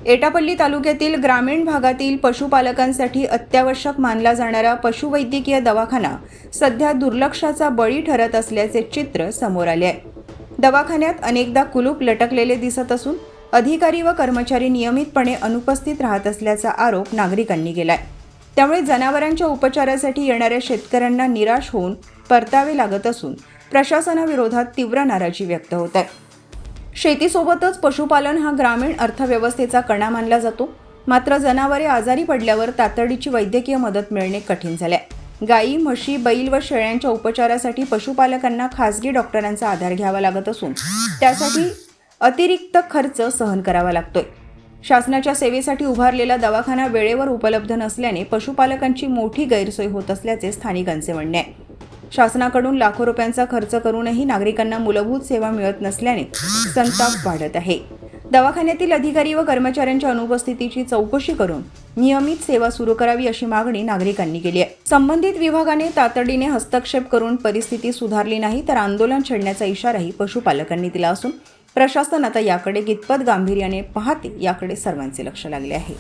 एटापल्ली तालुक्यातील ग्रामीण भागातील पशुपालकांसाठी अत्यावश्यक मानला जाणारा पशुवैद्यकीय दवाखाना सध्या दुर्लक्षाचा बळी ठरत असल्याचे चित्र समोर आले आहे. दवाखान्यात अनेकदा कुलूप लटकलेले दिसत असून अधिकारी व कर्मचारी नियमितपणे अनुपस्थित राहत असल्याचा आरोप नागरिकांनी केलाय. त्यामुळे जनावरांच्या उपचारासाठी येणाऱ्या शेतकऱ्यांना निराश होऊन परतावे लागत असून प्रशासनाविरोधात तीव्र नाराजी व्यक्त होत आहे. शेतीसोबतच पशुपालन हा ग्रामीण अर्थव्यवस्थेचा कणा मानला जातो. मात्र जनावरे आजारी पडल्यावर तातडीची वैद्यकीय मदत मिळणे कठीण झाले. गायी, म्हशी, बैल व शेळ्यांच्या उपचारासाठी पशुपालकांना खासगी डॉक्टरांचा आधार घ्यावा लागत असून त्यासाठी अतिरिक्त खर्च सहन करावा लागतोय. शासनाच्या सेवेसाठी उभारलेला दवाखाना वेळेवर उपलब्ध नसल्याने पशुपालकांची मोठी गैरसोय होत असल्याचे स्थानिकांचे म्हणणे आहे. शासनाकडून लाखो रुपयांचा खर्च करूनही नागरिकांना मूलभूत सेवा मिळत नसल्याने संताप वाढत आहे. दवाखान्यातील अधिकारी व कर्मचाऱ्यांच्या अनुपस्थितीची चौकशी करून नियमित सेवा सुरू करावी अशी मागणी नागरिकांनी केली आहे. संबंधित विभागाने तातडीने हस्तक्षेप करून परिस्थिती सुधारली नाही तर आंदोलन छेडण्याचा इशाराही पशुपालकांनी दिला असून प्रशासन आता याकडे कितपत गांभीर्याने पाहते याकडे सर्वांचे लक्ष लागले आहे.